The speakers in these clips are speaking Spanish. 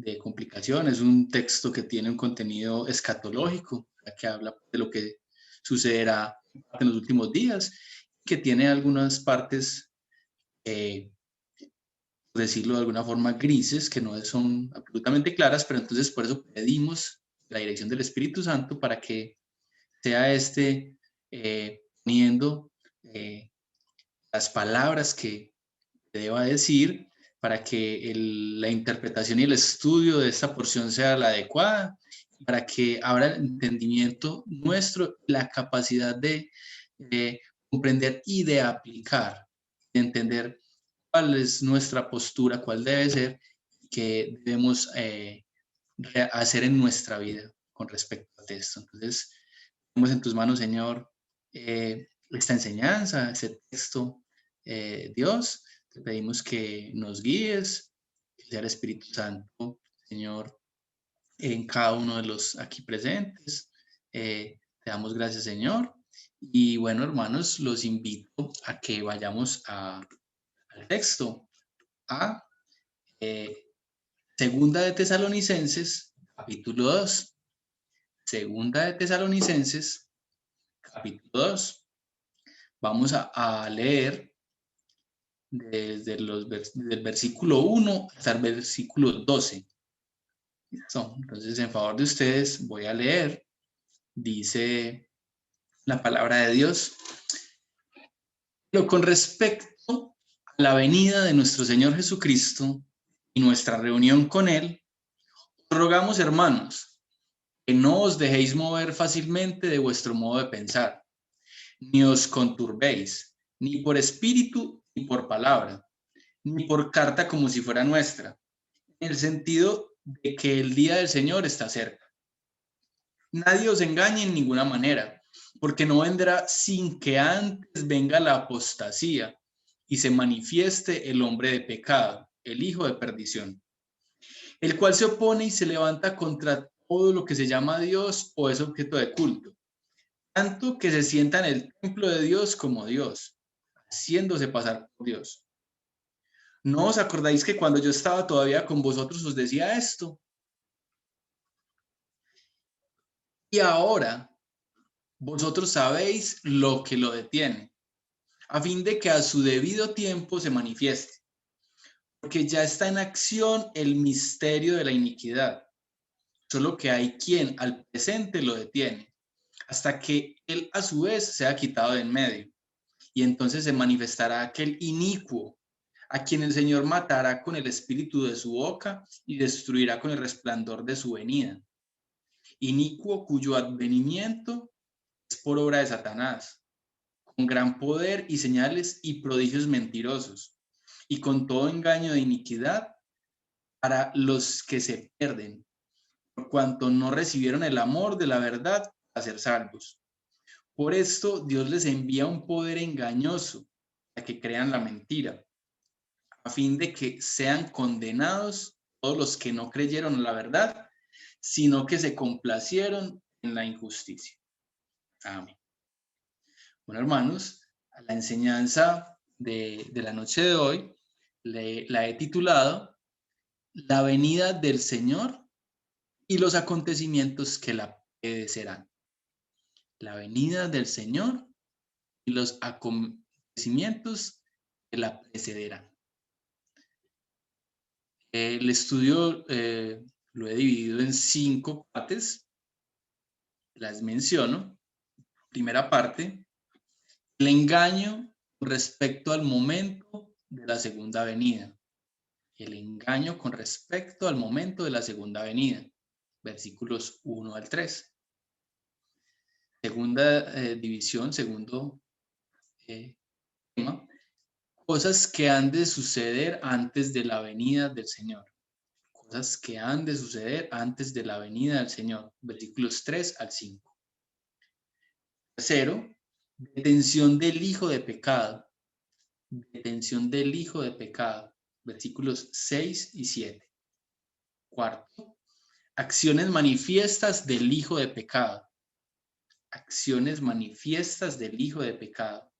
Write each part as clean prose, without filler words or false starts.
de complicación. Es un texto que tiene un contenido escatológico, que habla de lo que sucederá en los últimos días, que tiene algunas partes, por decirlo de alguna forma, grises, que no son absolutamente claras, pero entonces por eso pedimos la dirección del Espíritu Santo para que sea poniendo las palabras que deba decir para que la interpretación y el estudio de esta porción sea la adecuada, para que abra el entendimiento nuestro, la capacidad de comprender y de aplicar, de entender cuál es nuestra postura, cuál debe ser, qué debemos hacer en nuestra vida con respecto a esto. Entonces, ponemos en tus manos, Señor, esta enseñanza, ese texto, Dios. Te pedimos que nos guíes, que sea el Espíritu Santo, Señor, en cada uno de los aquí presentes. Te damos gracias, Señor. Y bueno, hermanos, los invito a que vayamos al texto, a Segunda de Tesalonicenses, capítulo 2. Segunda de Tesalonicenses, capítulo 2. Vamos a leer desde el versículo 1 hasta el versículo 12. Entonces, en favor de ustedes, voy a leer. Dice la palabra de Dios. Pero con respecto a la venida de nuestro Señor Jesucristo y nuestra reunión con Él, os rogamos, hermanos, que no os dejéis mover fácilmente de vuestro modo de pensar, ni os conturbéis, ni por espíritu, ni por palabra, ni por carta como si fuera nuestra, en el sentido de que el día del Señor está cerca. Nadie os engañe en ninguna manera, porque no vendrá sin que antes venga la apostasía y se manifieste el hombre de pecado, el hijo de perdición, el cual se opone y se levanta contra todo lo que se llama Dios o es objeto de culto, tanto que se sienta en el templo de Dios como Dios, haciéndose pasar por Dios. ¿No os acordáis que cuando yo estaba todavía con vosotros os decía esto? Y ahora vosotros sabéis lo que lo detiene, a fin de que a su debido tiempo se manifieste, porque ya está en acción el misterio de la iniquidad, solo que hay quien al presente lo detiene, hasta que él a su vez sea quitado de en medio, y entonces se manifestará aquel inicuo, a quien el Señor matará con el espíritu de su boca y destruirá con el resplandor de su venida. Inicuo cuyo advenimiento es por obra de Satanás, con gran poder y señales y prodigios mentirosos, y con todo engaño de iniquidad para los que se pierden, por cuanto no recibieron el amor de la verdad para ser salvos. Por esto Dios les envía un poder engañoso para que crean la mentira, a fin de que sean condenados todos los que no creyeron en la verdad, sino que se complacieron en la injusticia. Amén. Bueno, hermanos, a la enseñanza de la noche de hoy la he titulado La venida del Señor y los acontecimientos que la precederán. La venida del Señor y los acontecimientos que la precederán. El estudio lo he dividido en 5 partes. Las menciono. Primera parte, el engaño respecto al momento de la segunda venida. El engaño con respecto al momento de la segunda venida. Versículos 1 al 3. Segunda división, segundo tema, cosas que han de suceder antes de la venida del Señor. Cosas que han de suceder antes de la venida del Señor. Versículos 3 al 5. Tercero, detención del hijo de pecado. Detención del hijo de pecado. Versículos 6 y 7. Cuarto, acciones manifiestas del hijo de pecado. Acciones manifiestas del hijo de pecado.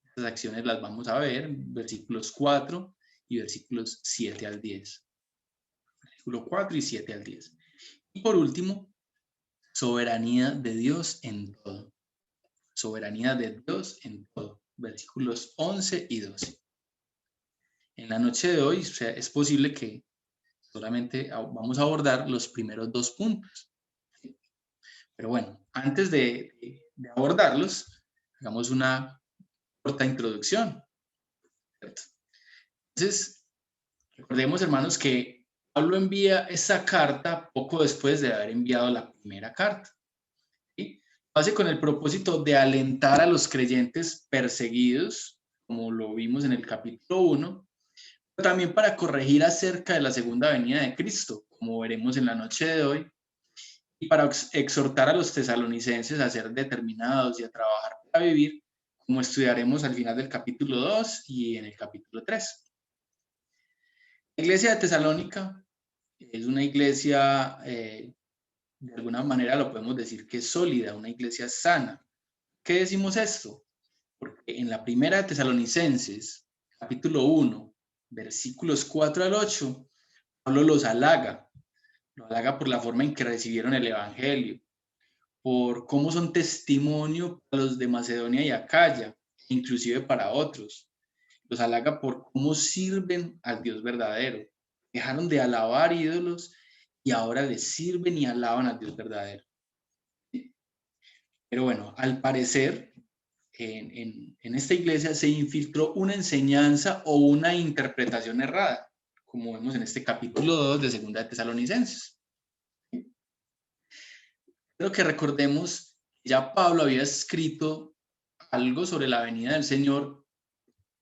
Estas acciones las vamos a ver, versículos 4 y versículos 7 al 10. versículo 4 y 7 al 10. Y por último, soberanía de Dios en todo. Soberanía de Dios en todo. Versículos 11 y 12. En la noche de hoy, o sea, es posible que solamente vamos a abordar los primeros 2 puntos. Pero bueno, antes de abordarlos, hagamos una corta introducción, ¿cierto? Entonces, recordemos, hermanos, que Pablo envía esa carta poco después de haber enviado la primera carta. ¿Sí? Lo hace con el propósito de alentar a los creyentes perseguidos, como lo vimos en el capítulo 1, pero también para corregir acerca de la segunda venida de Cristo, como veremos en la noche de hoy, y para exhortar a los tesalonicenses a ser determinados y a trabajar para vivir, como estudiaremos al final del capítulo 2 y en el capítulo 3. La iglesia de Tesalónica es una iglesia, de alguna manera lo podemos decir que es sólida, una iglesia sana. ¿Qué decimos esto? Porque en la primera de Tesalonicenses, capítulo 1, versículos 4 al 8, Pablo los halaga por la forma en que recibieron el evangelio, por cómo son testimonio para los de Macedonia y Acaya, inclusive para otros. Los halaga por cómo sirven al Dios verdadero. Dejaron de alabar ídolos y ahora les sirven y alaban al Dios verdadero. Pero bueno, al parecer, en esta iglesia se infiltró una enseñanza o una interpretación errada, como vemos en este capítulo 2 de Segunda de Tesalonicenses. Pero que recordemos, ya Pablo había escrito algo sobre la venida del Señor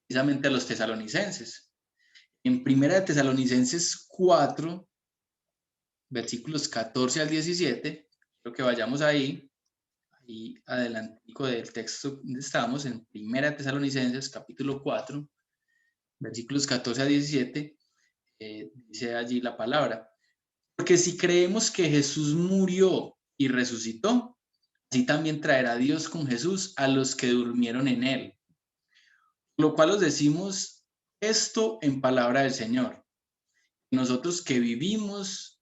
precisamente a los tesalonicenses. En Primera de Tesalonicenses 4, versículos 14 al 17, creo que vayamos ahí adelantico del texto donde estamos, en Primera de Tesalonicenses, capítulo 4, versículos 14 a 17, dice allí la palabra. Porque si creemos que Jesús murió y resucitó, así también traerá Dios con Jesús a los que durmieron en él. Lo cual os decimos esto en palabra del Señor. Nosotros que vivimos,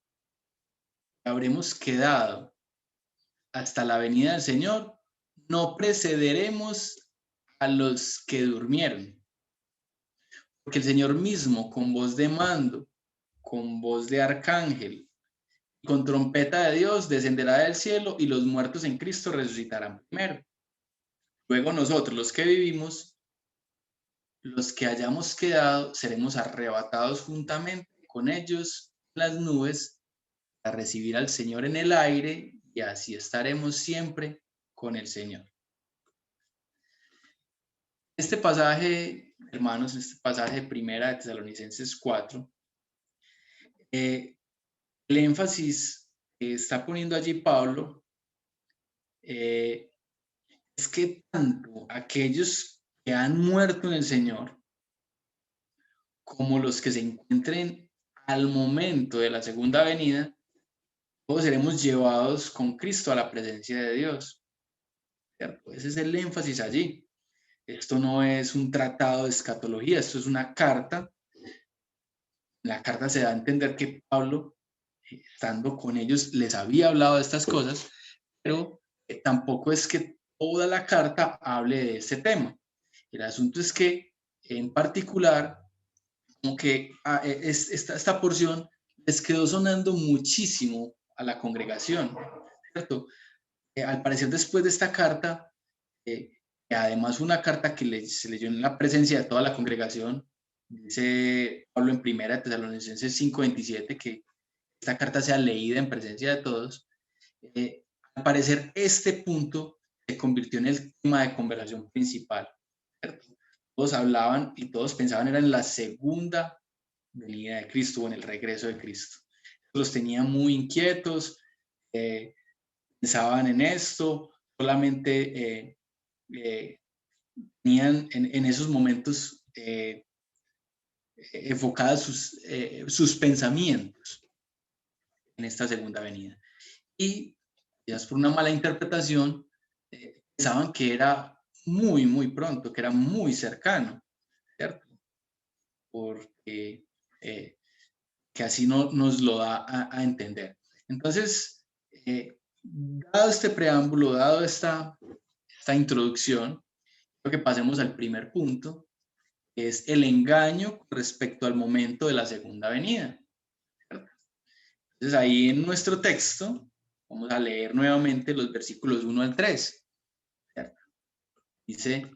habremos quedado hasta la venida del Señor, no precederemos a los que durmieron. Porque el Señor mismo, con voz de mando, con voz de arcángel, con trompeta de Dios, descenderá del cielo y los muertos en Cristo resucitarán primero. Luego nosotros, los que vivimos, los que hayamos quedado, seremos arrebatados juntamente con ellos en las nubes a recibir al Señor en el aire y así estaremos siempre con el Señor. Este pasaje, hermanos, este pasaje de Primera de Tesalonicenses 4, el énfasis que está poniendo allí Pablo es que tanto aquellos que han muerto en el Señor como los que se encuentren al momento de la segunda venida, todos seremos llevados con Cristo a la presencia de Dios. ¿Cierto? Ese es el énfasis allí. Esto no es un tratado de escatología, esto es una carta. La carta se da a entender que Pablo, estando con ellos, les había hablado de estas cosas, pero tampoco es que toda la carta hable de este tema. El asunto es que, en particular, como que esta porción les quedó sonando muchísimo a la congregación, ¿cierto? Al parecer, después de esta carta, además una carta que se leyó en la presencia de toda la congregación, dice Pablo en Primera de Tesalonicenses 5:27, que esta carta sea leída en presencia de todos. Al parecer, este punto se convirtió en el tema de conversación principal, ¿cierto? Todos hablaban y todos pensaban era en la segunda venida de Cristo o en el regreso de Cristo. Los tenía muy inquietos, pensaban en esto, solamente tenían en esos momentos enfocadas sus pensamientos en esta segunda venida. Y quizás por una mala interpretación, pensaban que era muy, muy pronto, que era muy cercano, ¿cierto? Porque que así no, nos lo da a entender. Entonces, dado este preámbulo, dado esta introducción, creo que pasemos al primer punto, que es el engaño respecto al momento de la segunda venida. Entonces, ahí en nuestro texto, vamos a leer nuevamente los versículos 1 al 3. ¿Cierto? Dice,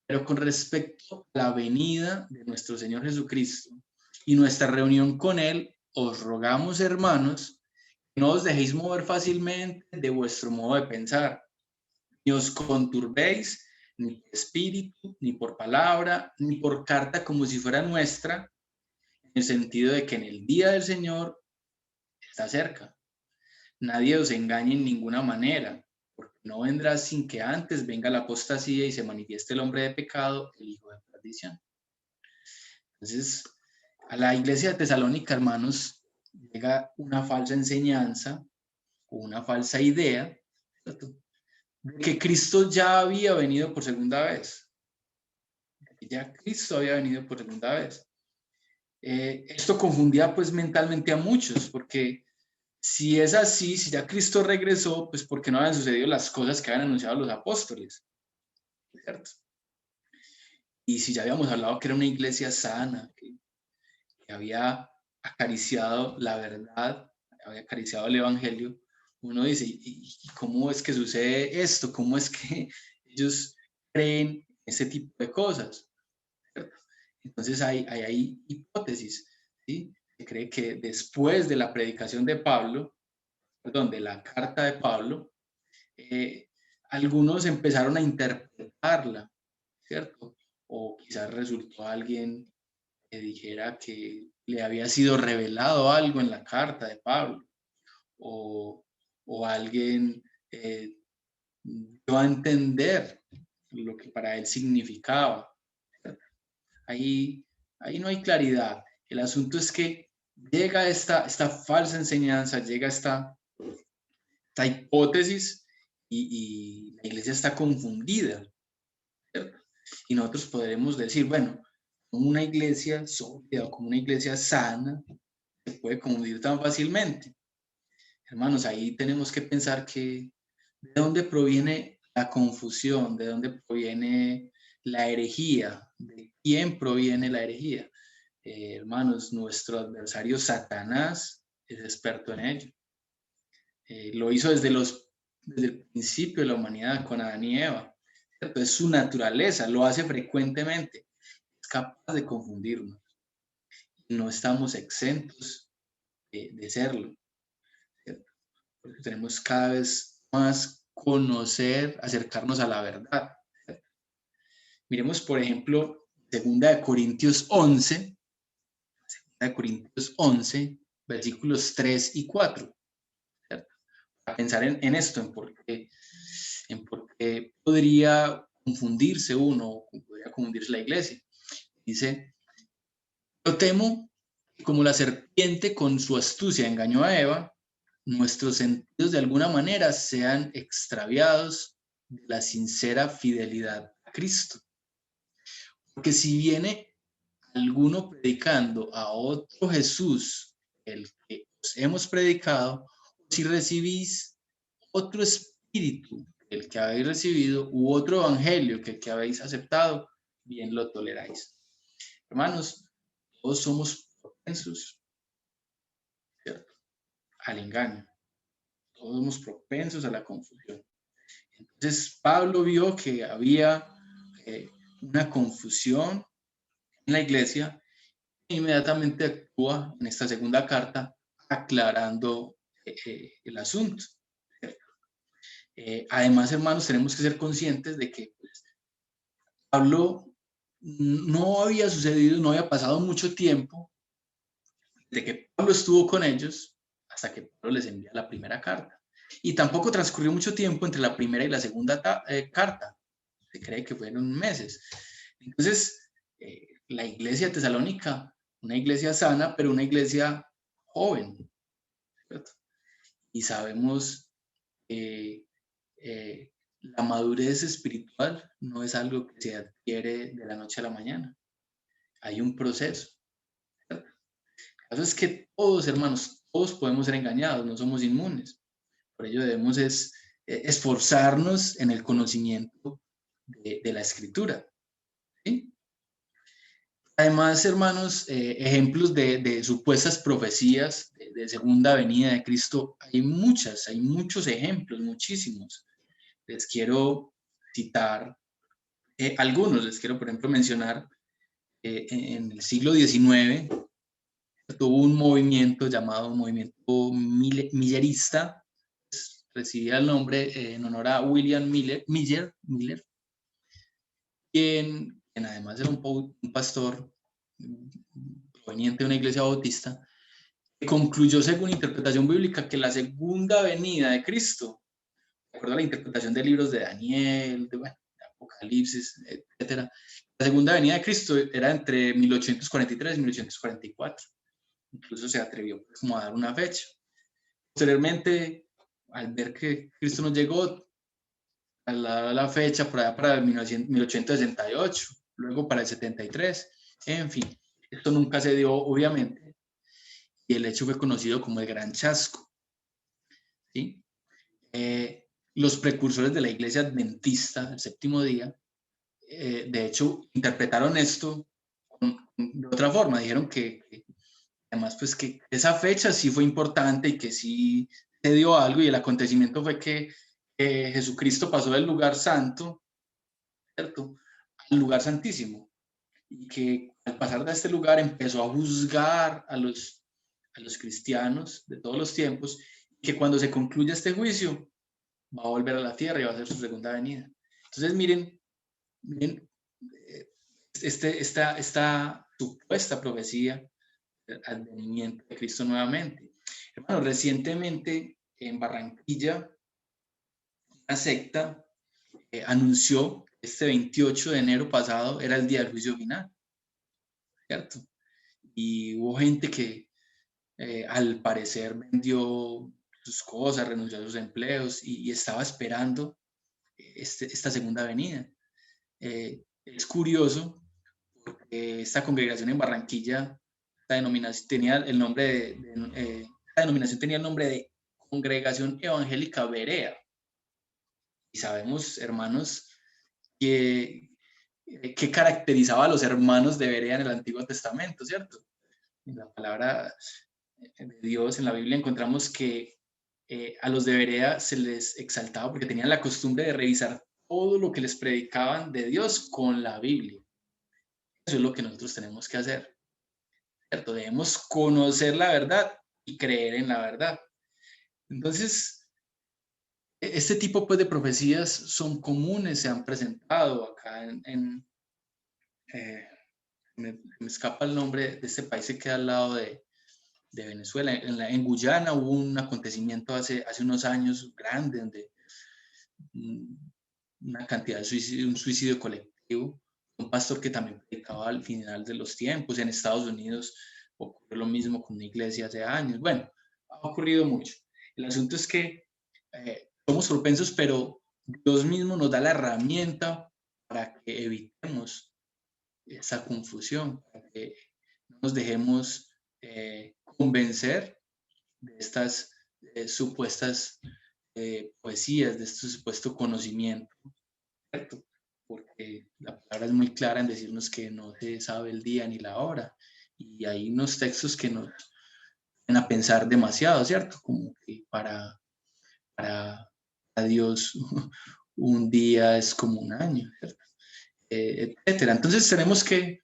pero con respecto a la venida de nuestro Señor Jesucristo y nuestra reunión con Él, os rogamos, hermanos, que no os dejéis mover fácilmente de vuestro modo de pensar, ni os conturbéis, ni por espíritu, ni por palabra, ni por carta como si fuera nuestra, en el sentido de que en el día del Señor está cerca. Nadie os engañe en ninguna manera, porque no vendrá sin que antes venga la apostasía y se manifieste el hombre de pecado, el hijo de perdición. Entonces, a la iglesia de Tesalónica, hermanos, llega una falsa enseñanza o una falsa idea, ¿cierto?, de que Cristo ya había venido por segunda vez. Ya Cristo había venido por segunda vez. Esto confundía pues mentalmente a muchos, porque si es así, si ya Cristo regresó, pues ¿por qué no habían sucedido las cosas que habían anunciado los apóstoles? ¿Cierto? Y si ya habíamos hablado que era una iglesia sana, que había acariciado la verdad, había acariciado el evangelio, uno dice, ¿y cómo es que sucede esto? ¿Cómo es que ellos creen ese tipo de cosas? ¿Cierto? Entonces hay hipótesis, ¿sí? Se cree que después de la predicación de Pablo, perdón, de la carta de Pablo, algunos empezaron a interpretarla, ¿cierto? O quizás resultó alguien que dijera que le había sido revelado algo en la carta de Pablo, o alguien dio a entender lo que para él significaba. Ahí, ahí no hay claridad. El asunto es que llega esta falsa enseñanza, llega esta hipótesis y la iglesia está confundida, ¿cierto? Y nosotros podremos decir, bueno, como una iglesia sólida o como una iglesia sana se puede confundir tan fácilmente. Hermanos, ahí tenemos que pensar que de dónde proviene la confusión, de dónde proviene la herejía, de quién proviene la herejía. Hermanos, nuestro adversario Satanás es experto en ello. Lo hizo desde el principio de la humanidad con Adán y Eva. ¿Cierto? Es su naturaleza, lo hace frecuentemente. Es capaz de confundirnos. No estamos exentos de serlo. ¿Cierto? Porque tenemos cada vez más conocer, acercarnos a la verdad. ¿Cierto? Miremos, por ejemplo, 2 Corintios 11, versículos 3 y 4. ¿Cierto? A pensar en esto, en por qué podría confundirse uno, podría confundirse la iglesia. Dice, yo temo que como la serpiente con su astucia engañó a Eva, nuestros sentidos de alguna manera sean extraviados de la sincera fidelidad a Cristo. Porque si viene alguno predicando a otro Jesús, el que os hemos predicado, si recibís otro espíritu, el que habéis recibido, u otro evangelio que el que habéis aceptado, bien lo toleráis. Hermanos, todos somos propensos, ¿cierto?, al engaño. Todos somos propensos a la confusión. Entonces, Pablo vio que había una confusión en la iglesia e inmediatamente actúa en esta segunda carta aclarando el asunto. Además, hermanos, tenemos que ser conscientes de que pues, Pablo no había sucedido, no había pasado mucho tiempo de que Pablo estuvo con ellos hasta que Pablo les envía la primera carta. Y tampoco transcurrió mucho tiempo entre la primera y la segunda carta. Se cree que fueron meses. Entonces, la iglesia tesalónica, una iglesia sana, pero una iglesia joven, ¿cierto? Y sabemos que la madurez espiritual no es algo que se adquiere de la noche a la mañana. Hay un proceso, ¿cierto? El caso es que todos, hermanos, todos podemos ser engañados, no somos inmunes. Por ello debemos esforzarnos en el conocimiento de la Escritura. ¿Sí? Además, hermanos, ejemplos de supuestas profecías de segunda venida de Cristo, hay muchos ejemplos, muchísimos. Les quiero citar algunos, les quiero, por ejemplo, mencionar, en el siglo XIX tuvo un movimiento llamado movimiento millerista, pues, recibía el nombre en honor a William Miller, quien además era un pastor proveniente de una iglesia bautista, que concluyó según interpretación bíblica que la segunda venida de Cristo, de acuerdo a la interpretación de libros de Daniel, de Apocalipsis, etcétera, la segunda venida de Cristo era entre 1843 y 1844. Incluso se atrevió pues, como a dar una fecha. Posteriormente, al ver que Cristo no llegó a la fecha por allá para el 1868, luego para el 73, en fin, esto nunca se dio, obviamente, y el hecho fue conocido como el Gran Chasco. ¿Sí? Los precursores de la iglesia adventista, el séptimo día, de hecho, interpretaron esto de otra forma. Dijeron que además, pues que esa fecha sí fue importante y que sí se dio algo, y el acontecimiento fue que Jesucristo pasó del lugar santo, ¿cierto?, al lugar santísimo, y que al pasar de este lugar empezó a juzgar a los cristianos de todos los tiempos, y que cuando se concluya este juicio va a volver a la tierra y va a ser su segunda venida. Entonces, miren esta supuesta profecía del advenimiento de Cristo nuevamente. Hermano, recientemente en Barranquilla, una secta anunció que este 28 de enero pasado era el día del juicio final, ¿cierto? Y hubo gente que al parecer vendió sus cosas, renunció a sus empleos y estaba esperando esta segunda venida. Es curioso porque esta congregación en Barranquilla, esta denominación tenía el nombre esta denominación tenía el nombre de Congregación Evangélica Berea. Y sabemos, hermanos, que caracterizaba a los hermanos de Berea en el Antiguo Testamento, ¿cierto? En la palabra de Dios, en la Biblia, encontramos que a los de Berea se les exaltaba porque tenían la costumbre de revisar todo lo que les predicaban de Dios con la Biblia. Eso es lo que nosotros tenemos que hacer, ¿cierto? Debemos conocer la verdad y creer en la verdad. Entonces, este tipo pues, de profecías son comunes, se han presentado acá me escapa el nombre de este país que queda al lado de Venezuela. En Guyana hubo un acontecimiento hace unos años grande, donde una cantidad de suicidio, un suicidio colectivo, un pastor que también predicaba al final de los tiempos. En Estados Unidos ocurrió lo mismo con una iglesia hace años. Bueno, ha ocurrido mucho. El asunto es que somos propensos, pero Dios mismo nos da la herramienta para que evitemos esa confusión, para que no nos dejemos convencer de estas supuestas poesías, de este supuesto conocimiento, ¿cierto? Porque la palabra es muy clara en decirnos que no se sabe el día ni la hora, y hay unos textos que nos van a pensar demasiado, ¿cierto? Como que para Dios un día es como un año, ¿cierto? Etcétera. Entonces tenemos que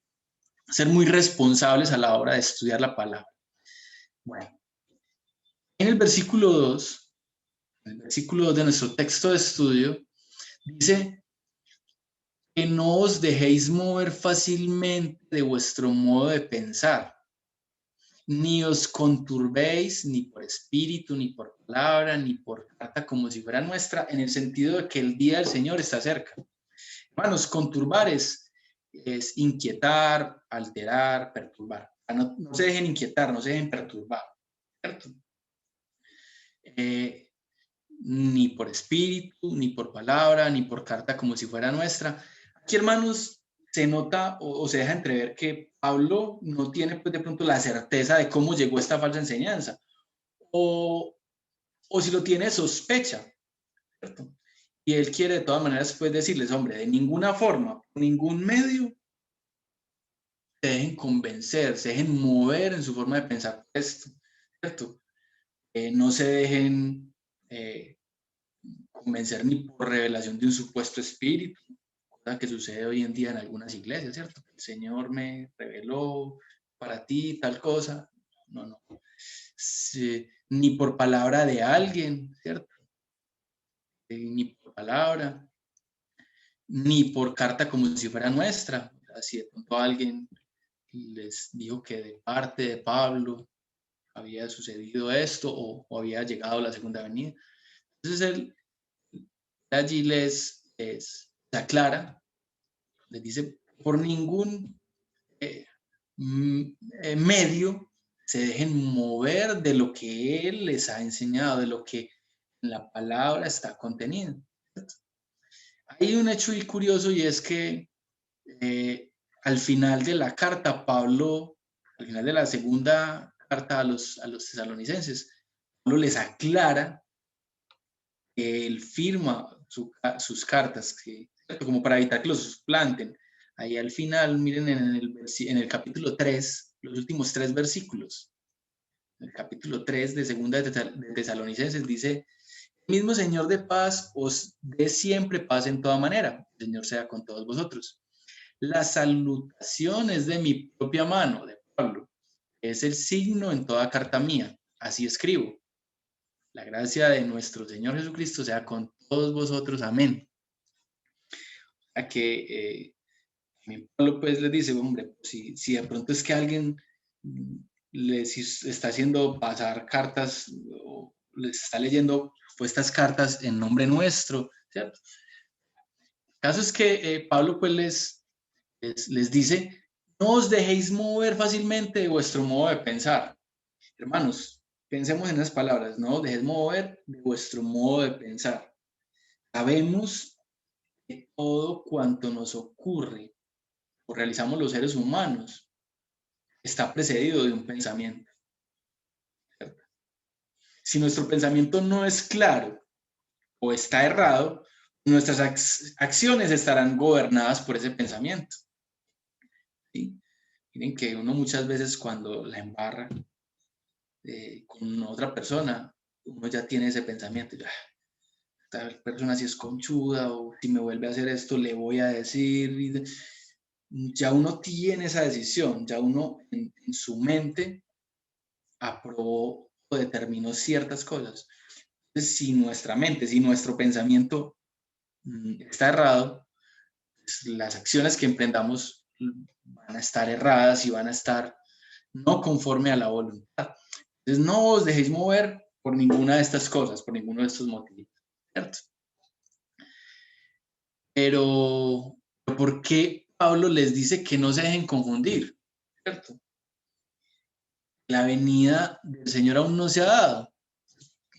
ser muy responsables a la hora de estudiar la palabra. Bueno, en el versículo 2, de nuestro texto de estudio, dice que no os dejéis mover fácilmente de vuestro modo de pensar, ni os conturbéis ni por espíritu, ni por palabra, ni por carta como si fuera nuestra, en el sentido de que el día del Señor está cerca. Hermanos, conturbar es inquietar, alterar, perturbar. No se dejen inquietar, no se dejen perturbar, ¿cierto? Ni por espíritu, ni por palabra, ni por carta como si fuera nuestra. Aquí, hermanos, se nota o se deja entrever que Pablo no tiene pues, de pronto la certeza de cómo llegó esta falsa enseñanza, o si lo tiene, sospecha, ¿cierto? Y él quiere de todas maneras pues decirles, hombre, de ninguna forma, por ningún medio, se dejen convencer, se dejen mover en su forma de pensar esto, ¿cierto? No se dejen convencer ni por revelación de un supuesto espíritu, cosa que sucede hoy en día en algunas iglesias, ¿cierto? El Señor me reveló para ti tal cosa. No, no. Sí, ni por palabra de alguien, ¿cierto? Ni por palabra, ni por carta como si fuera nuestra. Si de pronto alguien les dijo que de parte de Pablo había sucedido esto o había llegado la segunda venida. Entonces él allí les aclara, les dice, por ningún eh, medio se dejen mover de lo que él les ha enseñado, de lo que en la palabra está contenido. Hay un hecho muy curioso y es que al final de la carta, Pablo, al final de la segunda carta a los tesalonicenses, Pablo les aclara que él firma sus cartas, que, como para evitar que los suplanten. Ahí al final, miren en el capítulo 3, los últimos 3 versículos, el capítulo 3 de segunda de Tesalonicenses dice, el mismo Señor de paz os dé siempre paz en toda manera. El Señor sea con todos vosotros. La salutación es de mi propia mano, de Pablo. Es el signo en toda carta mía. Así escribo. La gracia de nuestro Señor Jesucristo sea con todos vosotros. Amén. A que Pablo pues les dice, hombre, si de pronto es que alguien les está haciendo pasar cartas o les está leyendo estas cartas en nombre nuestro, ¿cierto? El caso es que Pablo pues les dice, no os dejéis mover fácilmente de vuestro modo de pensar. Hermanos, pensemos en las palabras, no os dejéis mover de vuestro modo de pensar. Sabemos que todo cuanto nos ocurre o realizamos los seres humanos está precedido de un pensamiento. Si nuestro pensamiento no es claro o está errado, nuestras acciones estarán gobernadas por ese pensamiento. ¿Sí? Miren que uno muchas veces cuando la embarra con otra persona, uno ya tiene ese pensamiento, ya, esta persona si es conchuda o si me vuelve a hacer esto, le voy a decir. Ya uno tiene esa decisión, ya uno en su mente aprobó o determinó ciertas cosas. Entonces, si nuestra mente, si nuestro pensamiento está errado, pues las acciones que emprendamos van a estar erradas y van a estar no conforme a la voluntad. Entonces, no os dejéis mover por ninguna de estas cosas, por ninguno de estos motivos, ¿cierto? Pero, ¿por qué Pablo les dice que no se dejen confundir? ¿Cierto? La venida del Señor aún no se ha dado.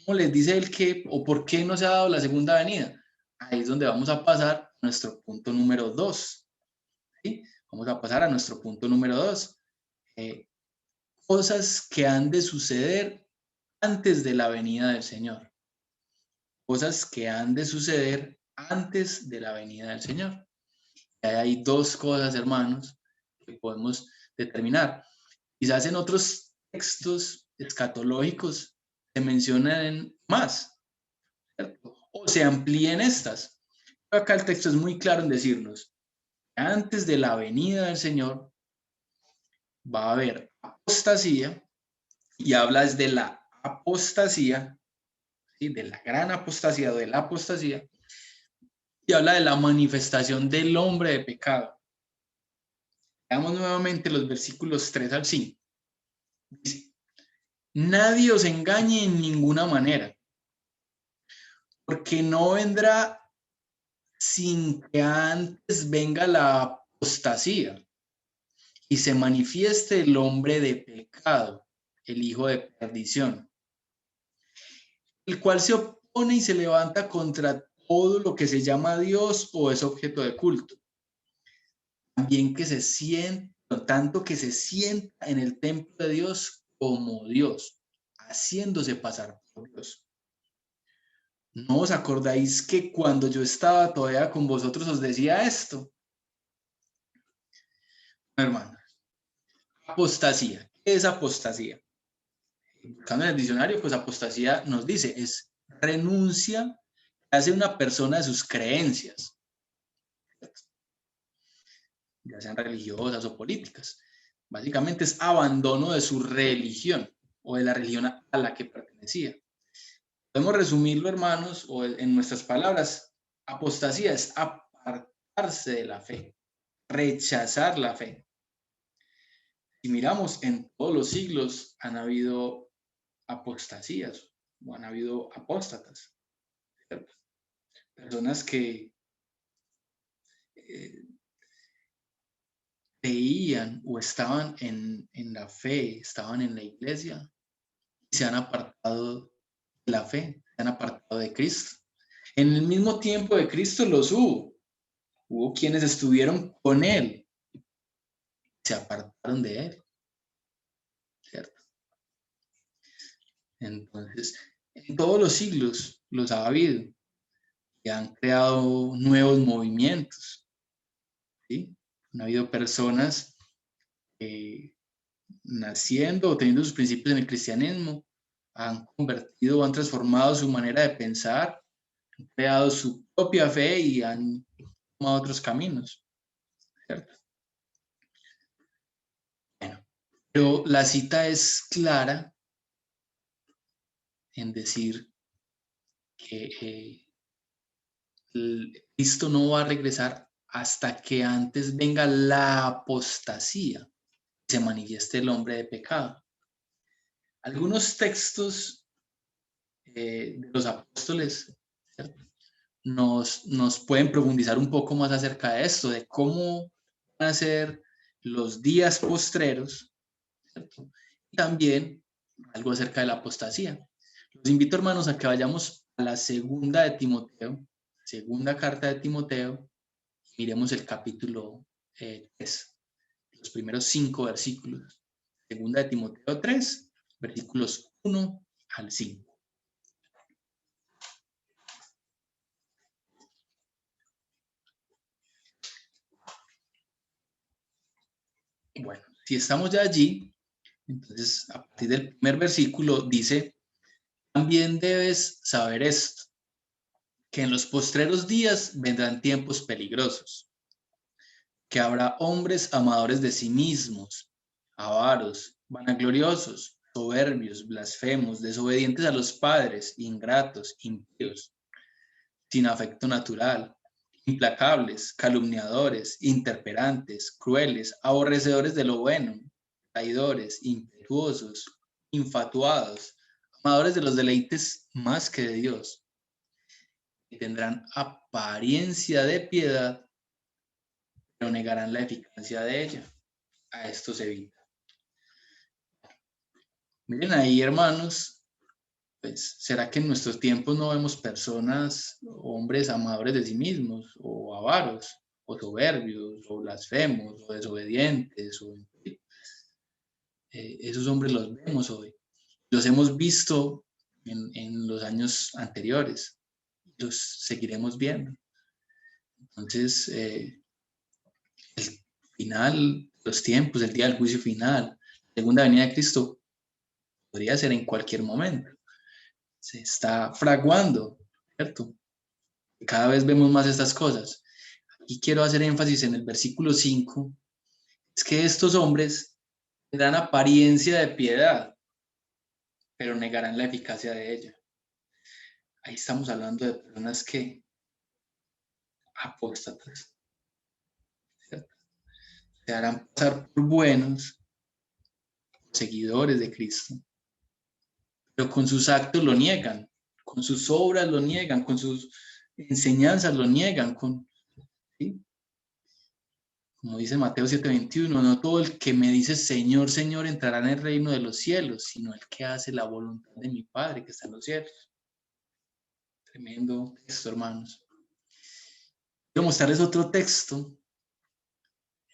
¿Cómo les dice él que o por qué no se ha dado la segunda venida? Ahí es donde vamos a pasar a nuestro punto número 2. ¿Sí? Vamos a pasar a nuestro punto número 2. Cosas que han de suceder antes de la venida del Señor. Cosas que han de suceder antes de la venida del Señor. Y hay dos cosas, hermanos, que podemos determinar. Quizás en otros textos escatológicos se mencionan más, ¿cierto? O se amplíen estas. Pero acá el texto es muy claro en decirnos, antes de la venida del Señor va a haber apostasía, y habla desde la apostasía, ¿sí? De la gran apostasía o de la apostasía, y habla de la manifestación del hombre de pecado. Veamos nuevamente los versículos 3 al 5. Dice, nadie os engañe en ninguna manera, porque no vendrá sin que antes venga la apostasía y se manifieste el hombre de pecado, el hijo de perdición, el cual se opone y se levanta contra todo lo que se llama Dios o es objeto de culto, también que se sienta, tanto que se sienta en el templo de Dios como Dios, haciéndose pasar por Dios. ¿No os acordáis que cuando yo estaba todavía con vosotros os decía esto? Hermano, apostasía. ¿Qué es apostasía? Buscando en el diccionario, pues apostasía nos dice, es renuncia que hace una persona de sus creencias, ya sean religiosas o políticas. Básicamente es abandono de su religión o de la religión a la que pertenecía. Podemos resumirlo, hermanos, o en nuestras palabras, apostasía es apartarse de la fe, rechazar la fe. Si miramos en todos los siglos han habido apostasías o han habido apóstatas, ¿cierto? Personas que creían o estaban en la fe, estaban en la iglesia y se han apartado de la fe, se han apartado de Cristo. En el mismo tiempo de Cristo los hubo quienes estuvieron con él, se apartaron de él, ¿cierto? Entonces, en todos los siglos los ha habido y han creado nuevos movimientos, ¿sí? Han habido personas naciendo o teniendo sus principios en el cristianismo, han convertido o han transformado su manera de pensar, han creado su propia fe y han tomado otros caminos, ¿cierto? Bueno, pero la cita es clara en decir que Cristo no va a regresar hasta que antes venga la apostasía y se manifieste el hombre de pecado. Algunos textos de los apóstoles, ¿cierto? Nos pueden profundizar un poco más acerca de esto, de cómo van a ser los días postreros, ¿cierto? Y también algo acerca de la apostasía. Los invito, hermanos, a que vayamos a la segunda de Timoteo, segunda carta de Timoteo, y miremos el capítulo 3, los primeros 5 versículos. Segunda de Timoteo 3, versículos 1 al 5. Bueno, si estamos ya allí, entonces a partir del primer versículo dice, también debes saber esto, que en los postreros días vendrán tiempos peligrosos, que habrá hombres amadores de sí mismos, avaros, vanagloriosos, soberbios, blasfemos, desobedientes a los padres, ingratos, impíos, sin afecto natural, implacables, calumniadores, interperantes, crueles, aborrecedores de lo bueno, traidores, impetuosos, infatuados, amadores de los deleites más que de Dios, que tendrán apariencia de piedad, pero negarán la eficacia de ella. A esto se evita. Miren ahí, hermanos, pues, ¿será que en nuestros tiempos no vemos personas, hombres amadores de sí mismos, o avaros, o soberbios, o blasfemos, o desobedientes, esos hombres los vemos hoy? Los hemos visto en los años anteriores, los seguiremos viendo. Entonces, el final, los tiempos, el día del juicio final, la segunda venida de Cristo, podría ser en cualquier momento. Se está fraguando, ¿cierto? Cada vez vemos más estas cosas. Aquí quiero hacer énfasis en el versículo 5, es que estos hombres tendrán apariencia de piedad, pero negarán la eficacia de ella. Ahí estamos hablando de personas que apóstatas, ¿cierto? Se harán pasar por buenos, seguidores de Cristo, pero con sus actos lo niegan, con sus obras lo niegan, con sus enseñanzas lo niegan, ¿sí? Como dice Mateo 7:21, no todo el que me dice Señor, Señor entrará en el reino de los cielos, sino el que hace la voluntad de mi Padre que está en los cielos. Tremendo texto, hermanos. Quiero mostrarles otro texto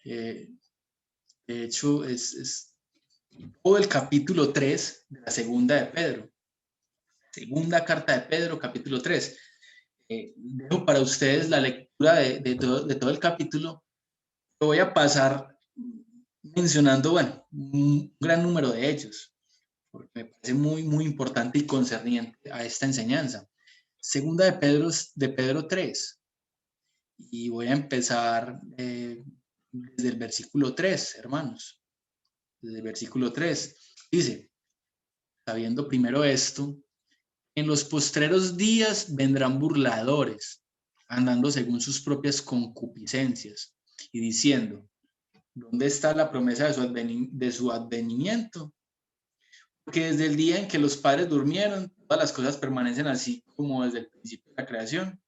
De hecho, es todo el capítulo 3 de la segunda de Pedro. Segunda carta de Pedro, capítulo 3. Dejo para ustedes la lectura de todo el capítulo. Lo voy a pasar mencionando, bueno, un gran número de ellos, porque me parece muy importante y concerniente a esta enseñanza. Segunda de Pedro 3. Y voy a empezar desde el versículo 3, hermanos. Desde el versículo 3. Dice, sabiendo primero esto, en los postreros días vendrán burladores, andando según sus propias concupiscencias, y diciendo, ¿dónde está la promesa de su advenimiento? Porque desde el día en que los padres durmieron, todas las cosas permanecen así como desde el principio de la creación.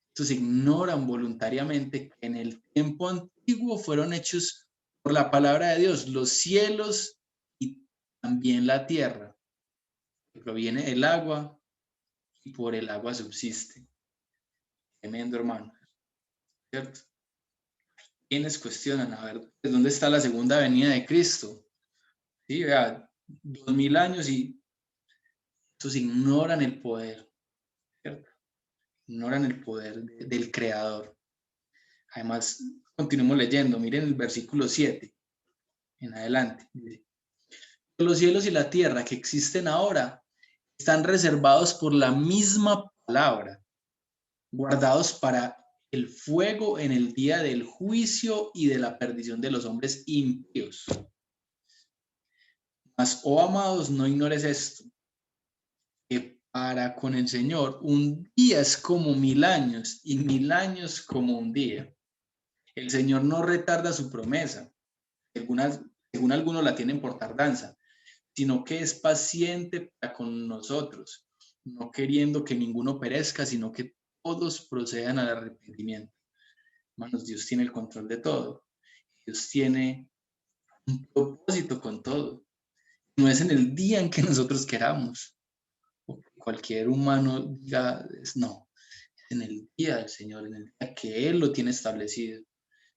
Estos ignoran voluntariamente que en el tiempo antiguo fueron hechos por la palabra de Dios los cielos y también la tierra, que proviene del agua y por el agua subsiste. Tremendo, hermano, ¿cierto? Quienes cuestionan, a ver, ¿dónde está la segunda venida de Cristo? Sí, vea, 2000 años y estos ignoran el poder, ¿cierto? Ignoran el poder del Creador. Además, continuemos leyendo, miren el versículo 7 en adelante. Los cielos y la tierra que existen ahora están reservados por la misma palabra, guardados para el fuego en el día del juicio y de la perdición de los hombres impíos. Mas, oh amados, no ignores esto, que para con el Señor un día es como 1000 años y 1000 años como un día. El Señor no retarda su promesa, según algunos la tienen por tardanza, sino que es paciente para con nosotros, no queriendo que ninguno perezca, sino que todos procedan al arrepentimiento. Hermanos, Dios tiene el control de todo. Dios tiene un propósito con todo. No es en el día en que nosotros queramos, o que cualquier humano diga, no, es en el día del Señor, en el día que Él lo tiene establecido.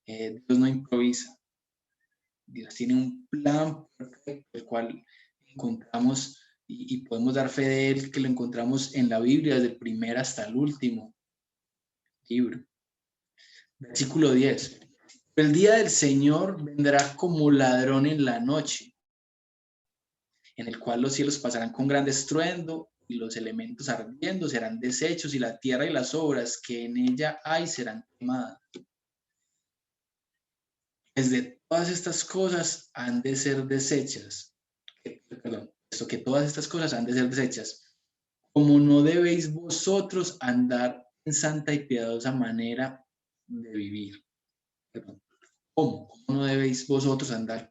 Dios no improvisa. Dios tiene un plan perfecto, el cual encontramos y podemos dar fe de él, que lo encontramos en la Biblia, desde el primer hasta el último libro. Versículo 10. El día del Señor vendrá como ladrón en la noche, en el cual los cielos pasarán con gran estruendo y los elementos ardiendo serán deshechos y la tierra y las obras que en ella hay serán quemadas. Desde todas estas cosas han de ser deshechas. Esto que todas estas cosas han de ser deshechas. Como no debéis vosotros andar en santa y piadosa manera de vivir. ¿Cómo? ¿Cómo no debéis vosotros andar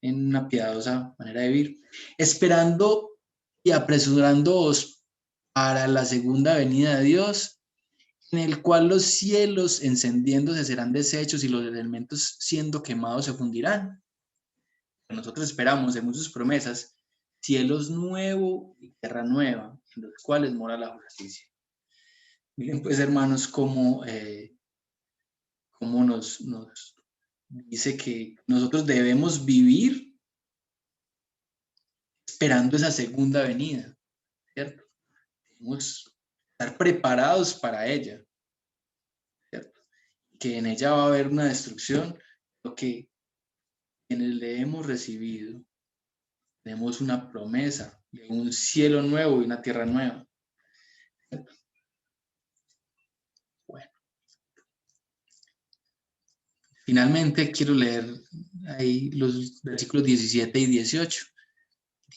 en una piadosa manera de vivir? Esperando y apresurándoos para la segunda venida de Dios, en el cual los cielos encendiéndose serán deshechos y los elementos siendo quemados se fundirán. Nosotros esperamos, según sus promesas, cielos nuevos y tierra nueva, en los cuales mora la justicia. Miren pues, hermanos, cómo nos dice que nosotros debemos vivir esperando esa segunda venida, ¿cierto? Debemos estar preparados para ella, ¿cierto? Que en ella va a haber una destrucción, lo que quienes le hemos recibido, tenemos una promesa de un cielo nuevo y una tierra nueva. ¿Cierto? Bueno. Finalmente quiero leer ahí los versículos 17 y 18.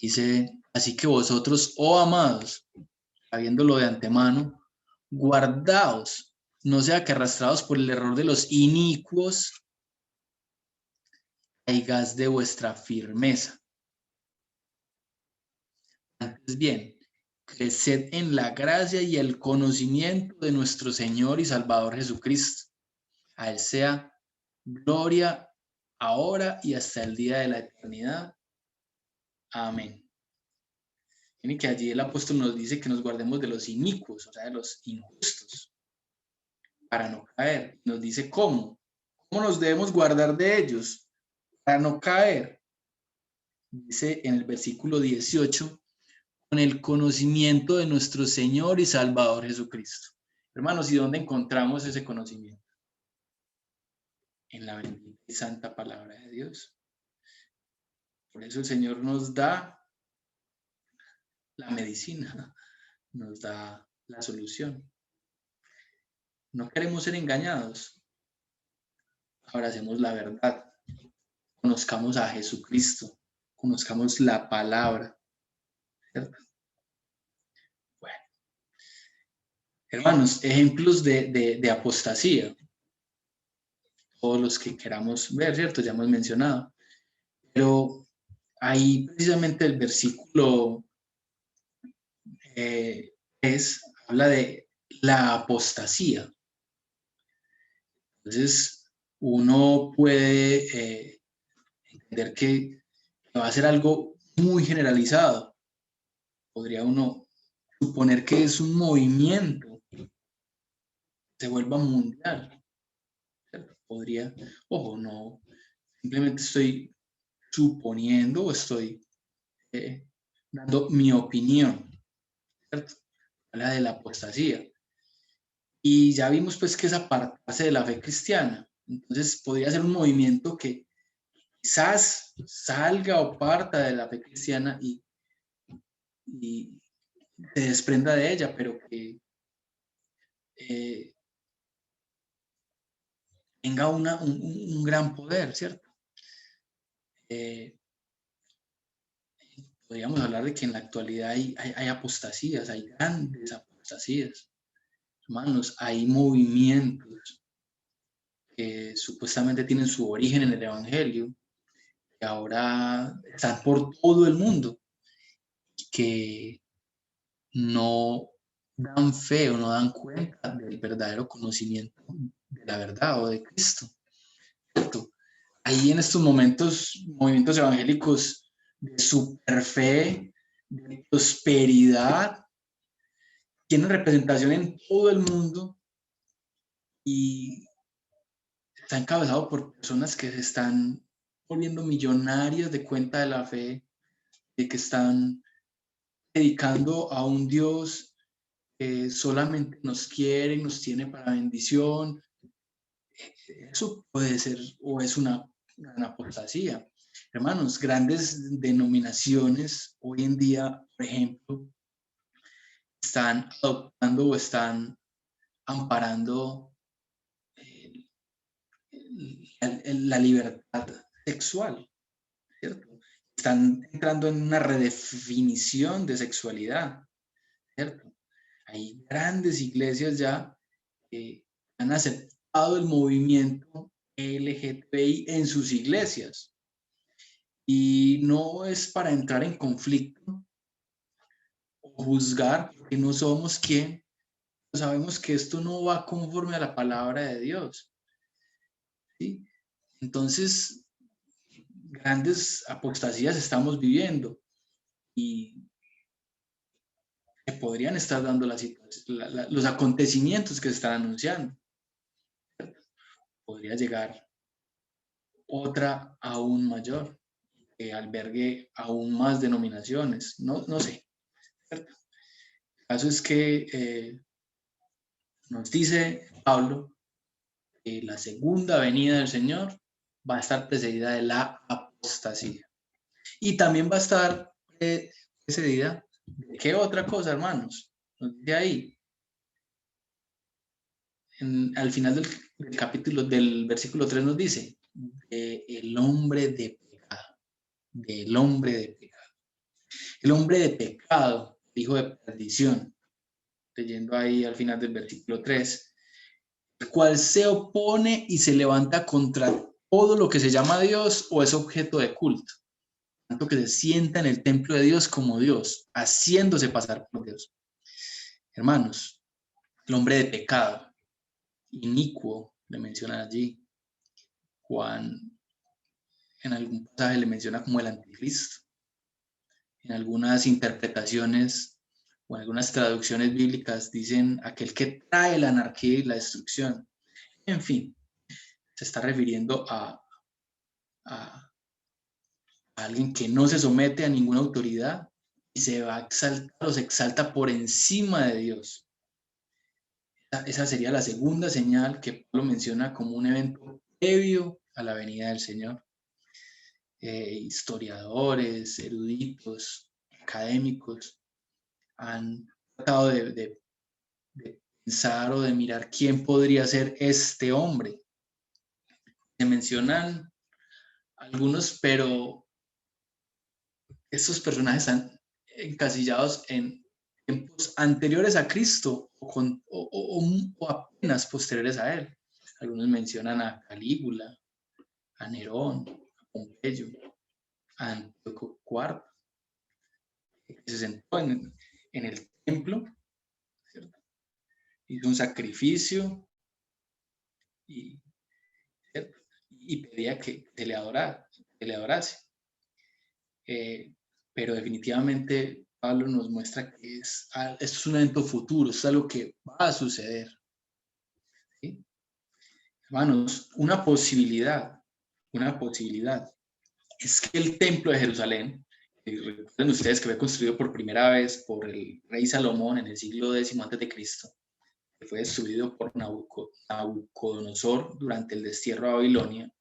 Dice, así que vosotros, oh amados, sabiéndolo de antemano, guardaos, no sea que arrastrados por el error de los inicuos, caigáis de vuestra firmeza. Antes bien, creced en la gracia y el conocimiento de nuestro Señor y Salvador Jesucristo. A Él sea gloria ahora y hasta el día de la eternidad. Amén. Miren que allí el apóstol nos dice que nos guardemos de los inicuos, o sea, de los injustos, para no caer. Nos dice cómo ¿Cómo nos debemos guardar de ellos para no caer? Dice en el versículo 18, con el conocimiento de nuestro Señor y Salvador Jesucristo. Hermanos, ¿y dónde encontramos ese conocimiento? En la bendita y santa palabra de Dios. Por eso el Señor nos da la medicina, nos da la solución. No queremos ser engañados. Abracemos la verdad. Conozcamos a Jesucristo. Conozcamos la palabra. ¿Cierto? Bueno, hermanos, ejemplos de apostasía. Todos los que queramos ver, ¿cierto? Ya hemos mencionado. Pero ahí precisamente el versículo habla de la apostasía. Entonces, uno puede entender que va a ser algo muy generalizado. Podría uno suponer que es un movimiento que se vuelva mundial. ¿Cierto? Podría, ojo, no, simplemente estoy suponiendo o estoy dando mi opinión, ¿cierto? Habla de la apostasía. Y ya vimos pues que es apartarse de la fe cristiana. Entonces podría ser un movimiento que quizás salga o parta de la fe cristiana y se desprenda de ella, pero que tenga un gran poder, ¿cierto? Podríamos hablar de que en la actualidad hay apostasías, hay grandes apostasías. Hermanos, hay movimientos que supuestamente tienen su origen en el Evangelio, que ahora están por todo el mundo, que no dan fe o no dan cuenta del verdadero conocimiento de la verdad o de Cristo, ¿cierto? Ahí en estos momentos, movimientos evangélicos de superfe, de prosperidad, tienen representación en todo el mundo y está encabezado por personas que se están volviendo millonarias de cuenta de la fe, de que están dedicando a un Dios que solamente nos quiere y nos tiene para bendición. Eso puede ser o es una apostasía. Hermanos, grandes denominaciones hoy en día, por ejemplo, están adoptando o están amparando la libertad sexual, ¿cierto? Están entrando en una redefinición de sexualidad, ¿cierto? Hay grandes iglesias ya que han aceptado el movimiento LGTBI en sus iglesias. Y no es para entrar en conflicto o juzgar, porque no somos quien, sabemos que esto no va conforme a la palabra de Dios. ¿Sí? Entonces, grandes apostasías estamos viviendo y se podrían estar dando los acontecimientos que se están anunciando. Podría llegar otra aún mayor, que albergue aún más denominaciones. No sé. ¿Cierto? El caso es que nos dice Pablo que la segunda venida del Señor va a estar precedida de la apostasía. Y también va a estar precedida de qué otra cosa, hermanos. De ahí, al final del capítulo, del versículo 3 nos dice, el hombre de pecado, del hombre de pecado. El hombre de pecado, hijo de perdición, leyendo ahí al final del versículo 3, el cual se opone y se levanta contra todo lo que se llama Dios o es objeto de culto, tanto que se sienta en el templo de Dios como Dios, haciéndose pasar por Dios. Hermanos, el hombre de pecado, inicuo, le mencionan allí. Juan en algún pasaje le menciona como el anticristo. En algunas interpretaciones o en algunas traducciones bíblicas dicen aquel que trae la anarquía y la destrucción. En fin, se está refiriendo a alguien que no se somete a ninguna autoridad y se va a exaltar o se exalta por encima de Dios. Esa sería la segunda señal que Pablo menciona como un evento previo a la venida del Señor. Historiadores, eruditos, académicos han tratado de pensar o de mirar quién podría ser este hombre. Se mencionan algunos, pero estos personajes están encasillados en tiempos anteriores a Cristo o apenas posteriores a él. Algunos mencionan a Calígula, a Nerón, a Pompeyo, a Antíoco IV, que se sentó en el templo, ¿cierto? Hizo un sacrificio y, y pedía que se le adorase. Pero definitivamente Pablo nos muestra que esto es un evento futuro, es algo que va a suceder. ¿Sí? Hermanos, una posibilidad es que el templo de Jerusalén, recuerden ustedes que fue construido por primera vez por el rey Salomón en el siglo X a.C., que fue destruido por Nabucodonosor durante el destierro a Babilonia.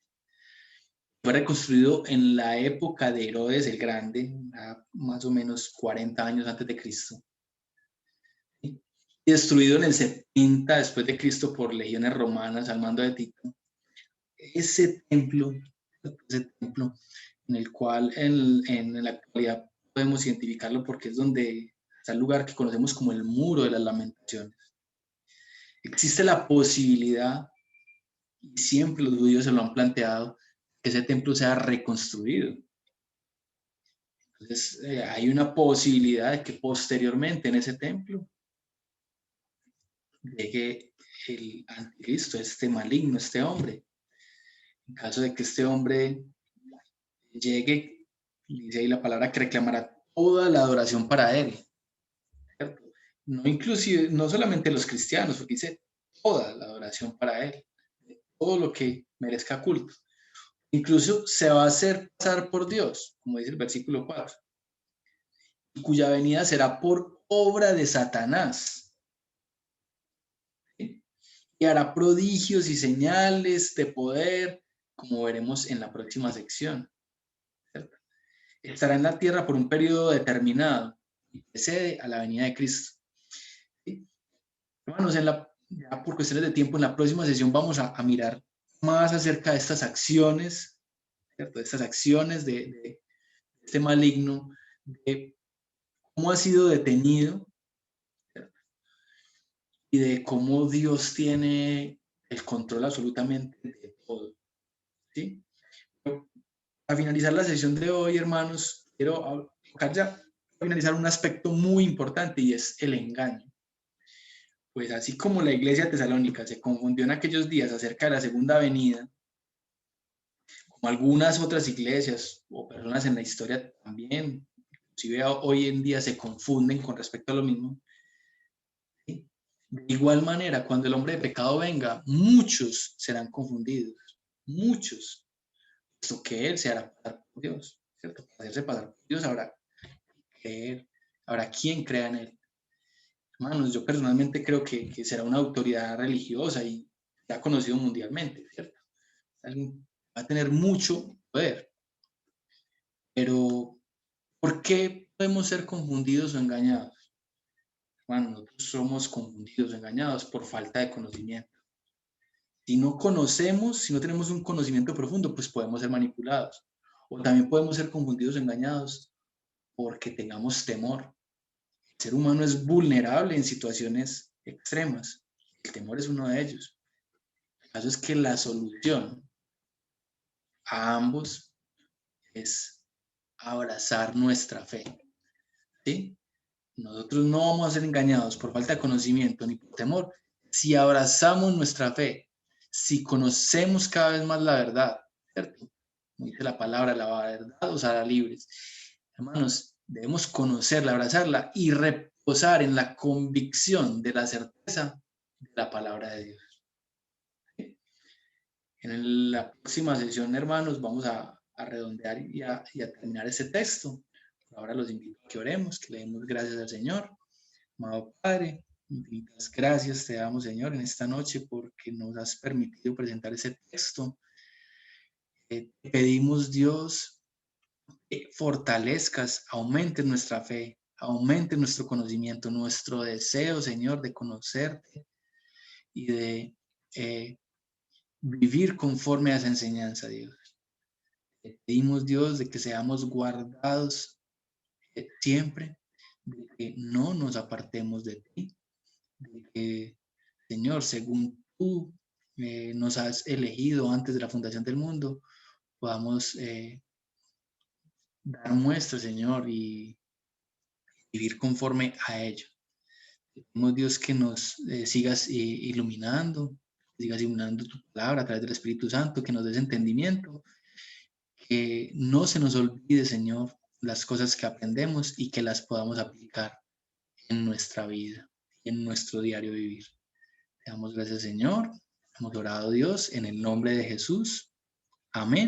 Fue reconstruido en la época de Herodes el Grande, más o menos 40 años antes de Cristo. Y destruido en el 70 después de Cristo por legiones romanas al mando de Tito. Ese templo en el cual en la actualidad podemos identificarlo porque es donde está el lugar que conocemos como el Muro de las Lamentaciones. Existe la posibilidad, y siempre los judíos se lo han planteado, que ese templo sea reconstruido. Entonces, hay una posibilidad de que posteriormente en ese templo llegue el anticristo, este maligno, este hombre. En caso de que este hombre llegue, dice ahí la palabra que reclamará toda la adoración para él. ¿Cierto? No, inclusive, no solamente los cristianos, porque dice toda la adoración para él, todo lo que merezca culto. Incluso se va a hacer pasar por Dios, como dice el versículo 4, y cuya venida será por obra de Satanás. ¿Sí? Y hará prodigios y señales de poder, como veremos en la próxima sección. ¿Cierto? Estará en la tierra por un periodo determinado y precede a la venida de Cristo. ¿Sí? Hermanos, ya por cuestiones de tiempo, en la próxima sesión vamos a mirar más acerca de estas acciones, ¿cierto? De estas acciones de este maligno, de cómo ha sido detenido, ¿cierto? Y de cómo Dios tiene el control absolutamente de todo. ¿Sí? Pero para finalizar la sesión de hoy, hermanos, quiero tocar ya, finalizar un aspecto muy importante y es el engaño. Pues así como la iglesia tesalónica se confundió en aquellos días acerca de la segunda venida, como algunas otras iglesias o personas en la historia también, inclusive hoy en día se confunden con respecto a lo mismo. ¿Sí? De igual manera, cuando el hombre de pecado venga, muchos serán confundidos, muchos, puesto que él se hará pasar por Dios, ¿cierto? Para hacerse pasar por Dios habrá quien crea en él. Hermanos, yo personalmente creo que será una autoridad religiosa y ya conocido mundialmente, ¿cierto? Va a tener mucho poder. Pero, ¿por qué podemos ser confundidos o engañados? Bueno, nosotros somos confundidos o engañados por falta de conocimiento. Si no conocemos, si no tenemos un conocimiento profundo, pues podemos ser manipulados. O también podemos ser confundidos o engañados porque tengamos temor. El ser humano es vulnerable en situaciones extremas. El temor es uno de ellos. El caso es que la solución a ambos es abrazar nuestra fe. ¿Sí? Nosotros no vamos a ser engañados por falta de conocimiento ni por temor si abrazamos nuestra fe, si conocemos cada vez más la verdad, ¿cierto? Como dice la palabra, la verdad os hará libres. Hermanos, debemos conocerla, abrazarla y reposar en la convicción de la certeza de la palabra de Dios. En la próxima sesión, hermanos, vamos a redondear y a terminar ese texto. Por ahora los invito a que oremos, que le demos gracias al Señor. Amado Padre, infinitas gracias te damos, Señor, en esta noche porque nos has permitido presentar ese texto. Te pedimos, Dios, que fortalezcas, aumentes nuestra fe, aumente nuestro conocimiento, nuestro deseo, Señor, de conocerte y de vivir conforme a esa enseñanza, Dios. Te pedimos, Dios, de que seamos guardados siempre, de que no nos apartemos de ti, de que, Señor, según tú nos has elegido antes de la fundación del mundo, podamos dar muestra, Señor, y vivir conforme a ello. Pedimos, Dios, que nos sigas iluminando, sigas iluminando tu palabra a través del Espíritu Santo, que nos des entendimiento, que no se nos olvide, Señor, las cosas que aprendemos y que las podamos aplicar en nuestra vida, en nuestro diario vivir. Te damos gracias, Señor. Hemos orado, Dios, en el nombre de Jesús. Amén.